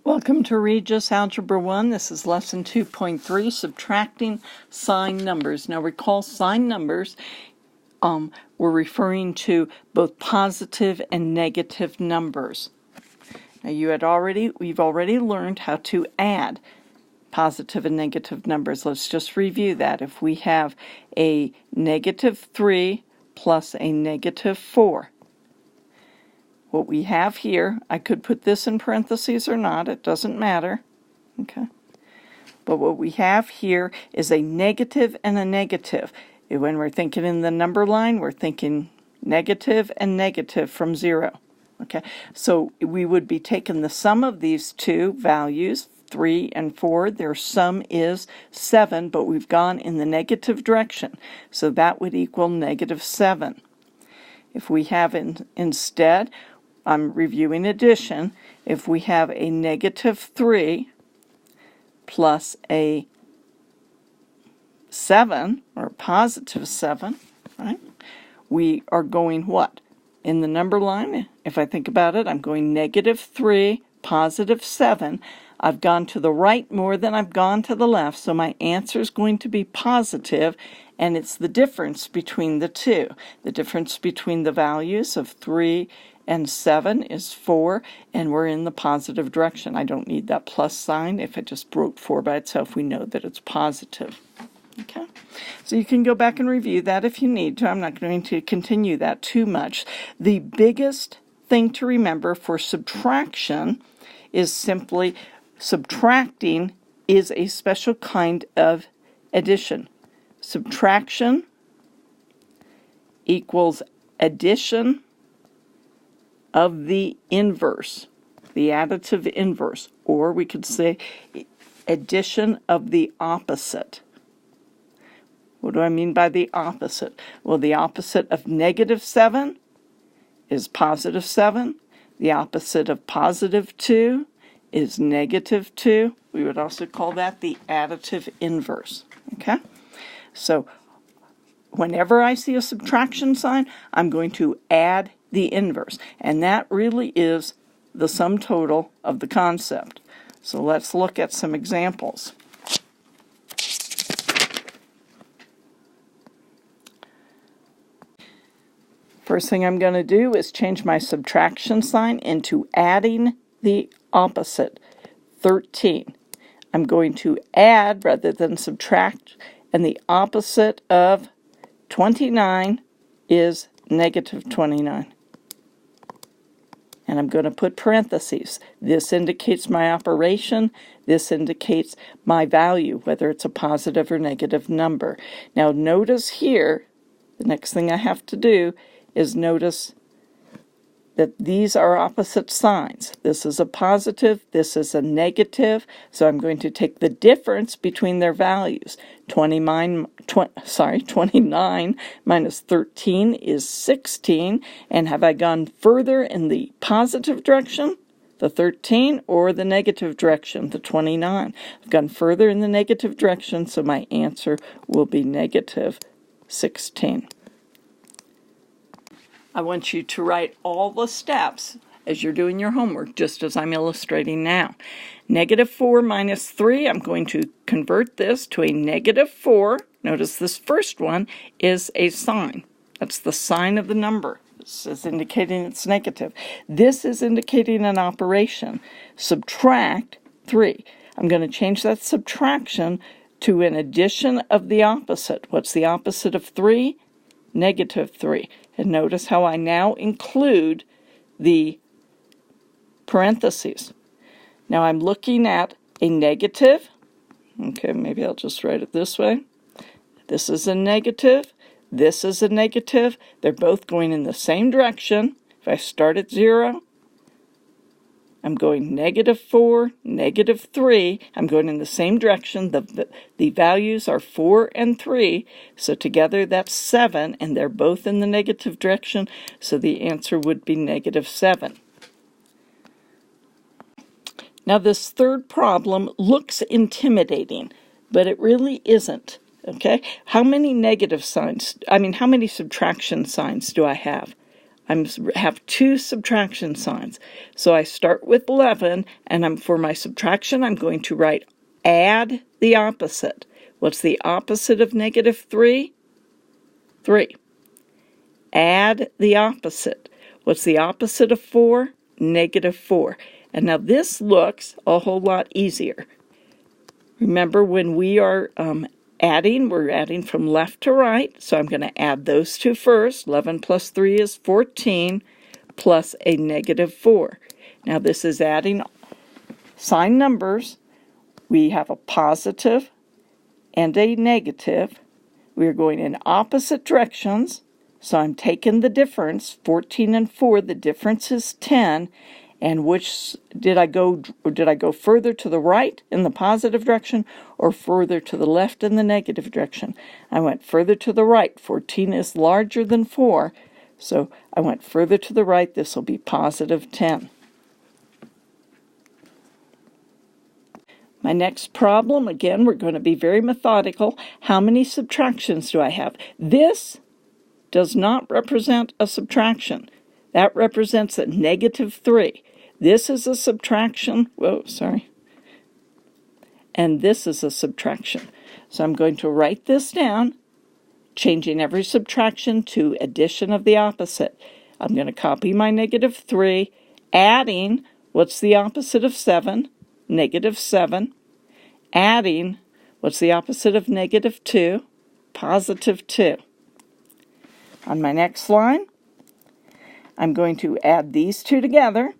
Welcome to Rges Algebra 1. This is lesson 2.3, subtracting signed numbers. Now recall signed numbers, we're referring to both positive and negative numbers. Now we've already learned how to add positive and negative numbers. Let's just review that. If we have a -3 plus a -4, what we have here, I could put this in parentheses or not, it doesn't matter, okay? But what we have here is a negative and a negative. When we're thinking in the number line, we're thinking negative and negative from 0, okay? So we would be taking the sum of these two values, 3 and 4, their sum is 7, but we've gone in the negative direction, so that would equal -7. If we have instead, I'm reviewing addition. If we have a -3 plus a 7, or a +7, right? We are going what? In the number line, if I think about it, I'm going -3, +7. I've gone to the right more than I've gone to the left, so my answer is going to be positive, and it's the difference between the two. The difference between the values of 3 and 7 is 4, and we're in the positive direction. I don't need that plus sign. If I just wrote 4 by itself, we know that it's positive. Okay, so you can go back and review that if you need to. I'm not going to continue that too much. The biggest thing to remember for subtraction is simply subtracting is a special kind of addition. Subtraction equals addition of the inverse, the additive inverse, or we could say addition of the opposite. What do I mean by the opposite? Well, the opposite of -7 is +7. The opposite of +2 is -2. We would also call that the additive inverse. Okay? So whenever I see a subtraction sign, I'm going to add the inverse, and that really is the sum total of the concept. So let's look at some examples. First thing I'm going to do is change my subtraction sign into adding the opposite, 13. I'm going to add rather than subtract, and the opposite of 29 is -29. And I'm going to put parentheses. This indicates my operation. This indicates my value, whether it's a positive or negative number. Now notice here, the next thing I have to do is notice that these are opposite signs. This is a positive, this is a negative, so I'm going to take the difference between their values. 29 minus 13 is 16, and have I gone further in the positive direction, the 13, or the negative direction, the 29? I've gone further in the negative direction, so my answer will be -16. I want you to write all the steps as you're doing your homework, just as I'm illustrating now. -4 minus 3, I'm going to convert this to a -4. Notice this first one is a sign. That's the sign of the number. This is indicating it's negative. This is indicating an operation. Subtract 3. I'm going to change that subtraction to an addition of the opposite. What's the opposite of 3? -3. And notice how I now include the parentheses. Now I'm looking at a negative. Okay, maybe I'll just write it this way. This is a negative. This is a negative. They're both going in the same direction. If I start at 0, I'm going -4, -3. I'm going in the same direction. The values are 4 and 3, so together that's 7, and they're both in the negative direction, so the answer would be -7. Now this third problem looks intimidating, but it really isn't. Okay? How many negative signs, how many subtraction signs do I have? have two subtraction signs. So I start with 11, and for my subtraction, I'm going to write add the opposite. What's the opposite of negative 3? 3. Add the opposite. What's the opposite of 4? Negative 4. And now this looks a whole lot easier. Remember, when we are adding, we're adding from left to right. So I'm going to add those two first. 11 plus 3 is 14 plus a negative 4. Now this is adding sign numbers. We have a positive and a negative. We're going in opposite directions. So I'm taking the difference, 14 and 4, the difference is 10. And which did I go further to the right in the positive direction or further to the left in the negative direction? I went further to the right. 14 is larger than 4, so I went further to the right. This will be positive 10. My next problem, again, we're going to be very methodical. How many subtractions do I have? This does not represent a subtraction. That represents a negative 3. This is a subtraction. Whoa, sorry. And this is a subtraction. So I'm going to write this down, changing every subtraction to addition of the opposite. I'm going to copy my negative 3, adding, what's the opposite of 7? Negative 7. Adding, what's the opposite of negative 2? Positive 2. On my next line, I'm going to add these two together.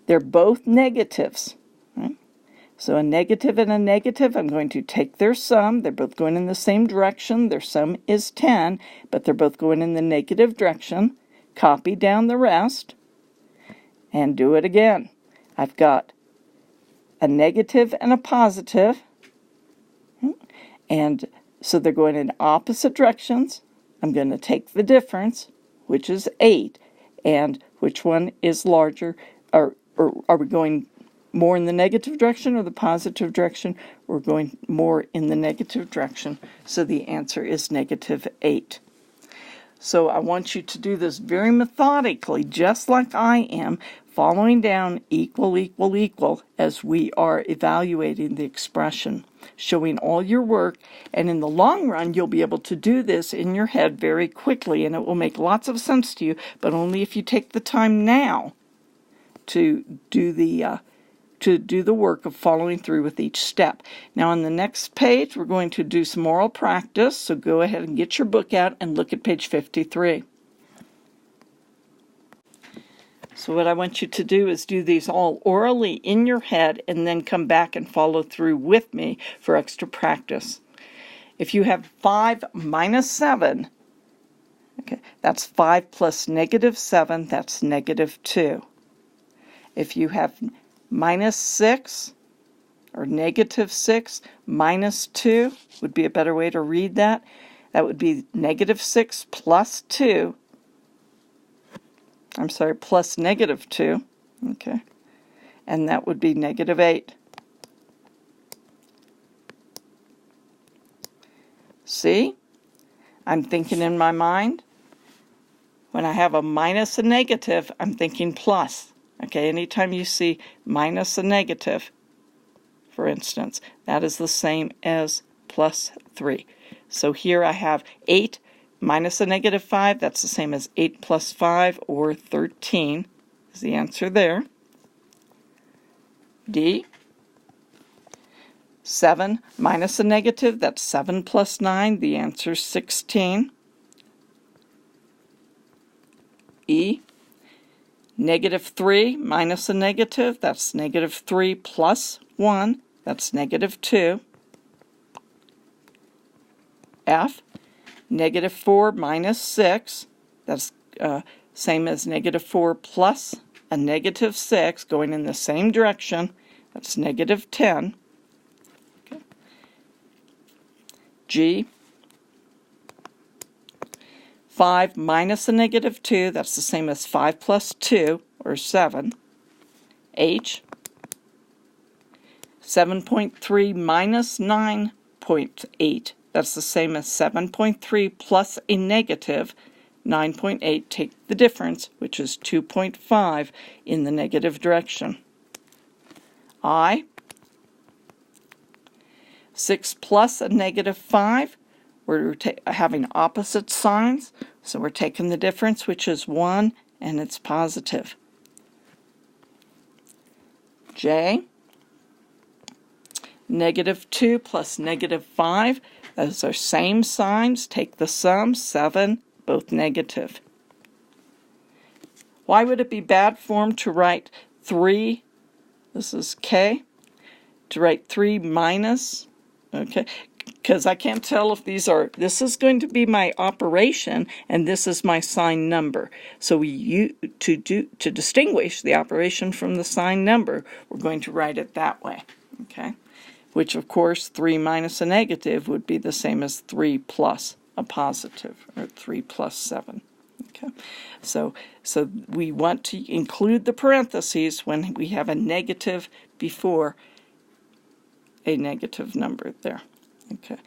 They're both negatives. Right? So a negative and a negative, I'm going to take their sum. They're both going in the same direction. Their sum is 10, but they're both going in the negative direction. Copy down the rest and do it again. I've got a negative and a positive. And so they're going in opposite directions. I'm going to take the difference, which is 8, and which one is larger? Or are we going more in the negative direction or the positive direction? We're going more in the negative direction, so the answer is negative 8. So I want you to do this very methodically, just like I am, following down equal, equal, equal as we are evaluating the expression, showing all your work, and in the long run you'll be able to do this in your head very quickly, and it will make lots of sense to you, but only if you take the time now to do the work of following through with each step. Now on the next page we're going to do some oral practice, so go ahead and get your book out and look at page 53. So what I want you to do is do these all orally in your head and then come back and follow through with me for extra practice. If you have 5 minus 7, okay, that's 5 plus negative 7, that's negative 2. If you have minus 6 or negative 6 minus 2 would be a better way to read that. That would be negative 6 plus 2. I'm sorry, plus negative 2. Okay. And that would be negative 8. See? I'm thinking in my mind. When I have a minus and negative, I'm thinking plus. Okay, anytime you see minus a negative, for instance, that is the same as plus 3. So here I have 8 minus a negative 5, that's the same as 8 plus 5, or 13 is the answer there. D. 7 minus a negative, that's 7 plus 9, the answer is 16. E. Negative 3 minus a negative, that's negative 3 plus 1, that's negative 2. F. Negative 4 minus 6, that's same as negative 4 plus a negative 6, going in the same direction, that's negative 10. Okay. G. 5 minus a negative 2, that's the same as 5 plus 2, or 7. H. 7.3 minus 9.8, that's the same as 7.3 plus a negative 9.8, take the difference, which is 2.5 in the negative direction. I, 6 plus a negative 5, we're having opposite signs, so we're taking the difference, which is 1, and it's positive. J, negative 2 plus negative 5, those are same signs, take the sum, 7, both negative. Why would it be bad form to write 3, this is K, to write 3 minus, okay, because I can't tell if these are, this is going to be my operation and this is my sign number. So to distinguish the operation from the sign number, we're going to write it that way, okay? Which of course 3 minus a negative would be the same as 3 plus a positive, or 3 plus 7. Okay, so we want to include the parentheses when we have a negative before a negative number there. Okay,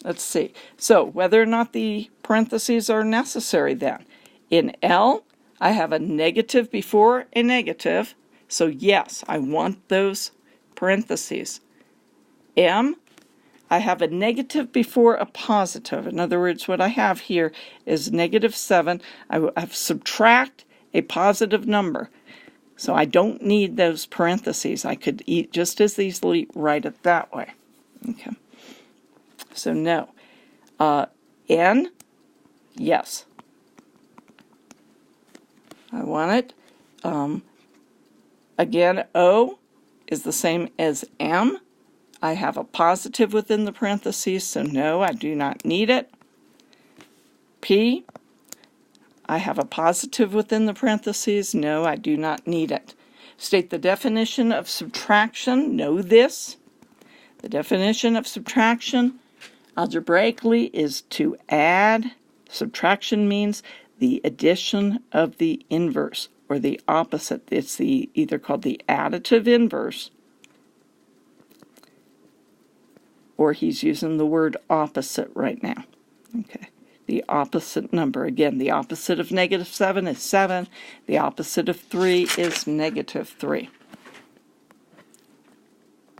let's see. So whether or not the parentheses are necessary then. In L, I have a negative before a negative, so yes, I want those parentheses. M, I have a negative before a positive. In other words, what I have here is negative 7. I've subtract a positive number. So I don't need those parentheses. I could just as easily write it that way. Okay. So no. N, yes. I want it. Again, O is the same as M. I have a positive within the parentheses, so no, I do not need it. P, I have a positive within the parentheses, no, I do not need it. State the definition of subtraction, know this. The definition of subtraction, algebraically, is to add. Subtraction means the addition of the inverse, or the opposite. It's either called the additive inverse, or he's using the word opposite right now. Okay, the opposite number. Again, the opposite of negative 7 is 7. The opposite of 3 is negative 3.